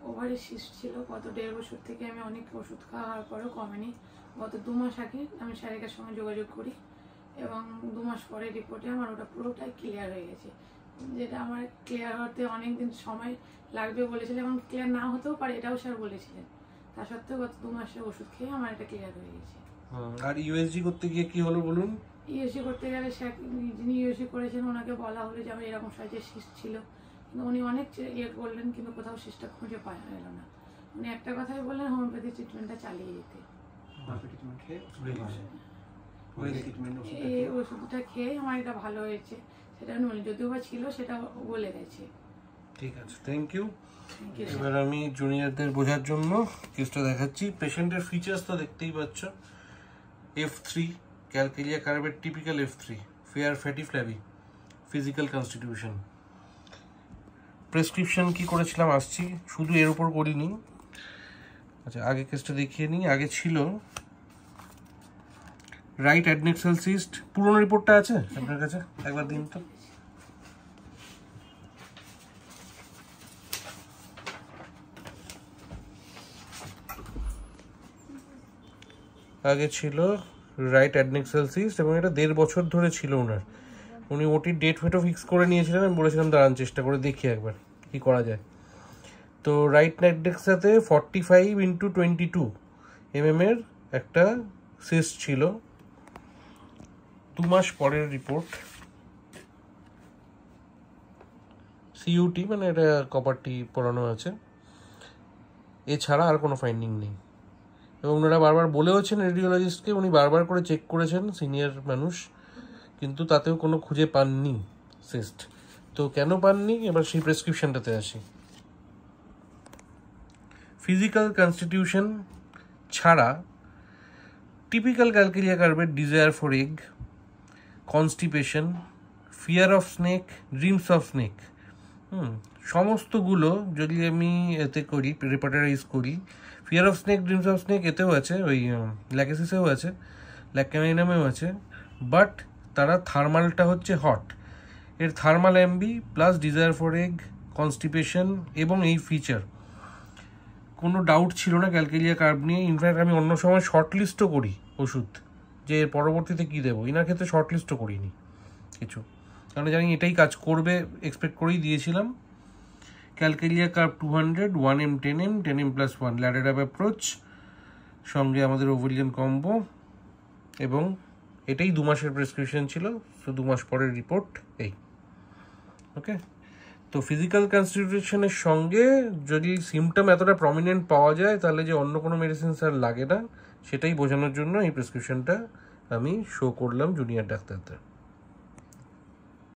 ওভারে সিস্ট ছিল। গত 1.5 বছর থেকে আমি অনেক ওষুধ খাওয়ার পরেও কমেনি। গত 2 মাস আগে আমি শারীরিকের সঙ্গে যোগাযোগ করি এবং 2 মাস পরে রিপোর্টে আমার ওটা পুরোটাই ক্লিয়ার হয়ে গেছে। যেটা আমার ক্লিয়ার হতে অনেক দিন সময় লাগবে বলেছিলেন এবং ক্লিয়ার না হতেও পারে এটাও স্যার বলেছিলেন। তা সত্ত্বেও গত 2 মাসে ওষুধ খেয়ে আমার এটা ক্লিয়ার হয়ে গেছে। আর ইউএসজি করতে গিয়ে কি হলো বলুন? ইউএসজি করতে গেলে যিনি ইউএসজি করেছেন ওনাকে বলা হলো যে আমার এরকম সাইজের সিস্ট ছিল, কিন্তু উনি অনেক করলেন কিন্তু কোথাও সিস্টটা খুঁজে পাওয়া গেল না। উনি একটা কথাই বললেন হোমিওপ্যাথি ট্রিটমেন্টটা চালিয়ে যেতে। এই ওষুধটা খেয়ে আমার এটা ভালো হয়েছে, সেটা নয় যদিও বা ছিল সেটা বলে গেছে। ঠিক আছে, থ্যাংক ইউ। এবার আমি জুনিয়রদের বোঝার জন্য কেসটা দেখাচ্ছি। পেশেন্টের ফিচার্স তো দেখতেই পাচ্ছ। F3 ক্যালকেলিয়া কার্ভের typical F3, fair fatty flabby, physical constitution. Prescription কি করেছিলাম আসছি, শুধু এর উপর করিনি। আচ্ছা, আগে কেসটা দেখিয়ে নিই। আগে ছিল রাইট অ্যাডনেক্সাল সিস্ট। পুরোনো রিপোর্টটা আছে আপনার কাছে? একবার দিন তো। আগে ছিল রাইট অ্যাডনেক্সাল সিস্ট এবং এটা 1.5 বছর ধরে ছিল ওনার। উনি ওটির ডেট ফেটও ফিক্স করে নিয়েছিলেন। আমি বলেছিলাম দাঁড়ান চেষ্টা করে দেখি একবার কি করা যায়। তো রাইট অ্যাডনেক্সাতে 45x22 mm এর একটা সিস্ট ছিল। 2 মাস পরের রিপোর্ট। সিইউটি মানে এটা কপারটি পড়ানো আছে, এছাড়া আর কোনো ফাইন্ডিং নেই। এবং ওনারা বারবার বলেওছেন রেডিওলজিস্টকে, উনি বারবার করে চেক করেছেন, সিনিয়র মানুষ, কিন্তু তাতেও কোনো খুঁজে পাননি সিস্ট। তো কেন পাননি, এবার সেই প্রেসক্রিপশনটাতে আসি। ফিজিক্যাল কনস্টিটিউশন ছাড়া টিপিক্যাল ক্যালকেলিয়া কার্ভের desire for egg, constipation, fear of snake, dreams of snake, সমস্তগুলো যদি আমি এতে করি, রেপার্টারাইজ করি, fear of snake, dreams of snake এতেও আছে, ওই ল্যাকেসিসেও আছে, ল্যাক্যামাইনামেও আছে, বাট তারা থার্মালটা হচ্ছে হট। এর thermal MB plus desire for egg, constipation এবং এই ফিচার, কোনো ডাউট ছিল না ক্যালকেলিয়া কার্ভ নিয়ে। ইনফ্যাক্ট আমি অন্য সময় শর্ট লিস্টও করি ওষুধ, যে এর পরবর্তীতে কী দেবো। এনার ক্ষেত্রে শর্ট লিস্টও করিনি কিছু, কারণ জানি এটাই কাজ করবে, এক্সপেক্ট করেই দিয়েছিলাম। ক্যালকেলিয়া curve 200, 1M 10M 10M+1 ladder up approach, সঙ্গে আমাদের ওভেলিয়ান কম্বো, এবং এটাই 2 মাসের প্রেসক্রিপশন ছিল। সো 2 মাস পরের রিপোর্ট এই। ওকে, তো ফিজিক্যাল কনস্টিটিউশনের সঙ্গে যদি সিমটম এতটা প্রমিনেন্ট পাওয়া যায় তাহলে যে অন্য কোনো মেডিসিন আর লাগে না, সেটাই বোঝানোর জন্য এই প্রেসক্রিপশনটা আমি শো করলাম জুনিয়র ডাক্তারদের।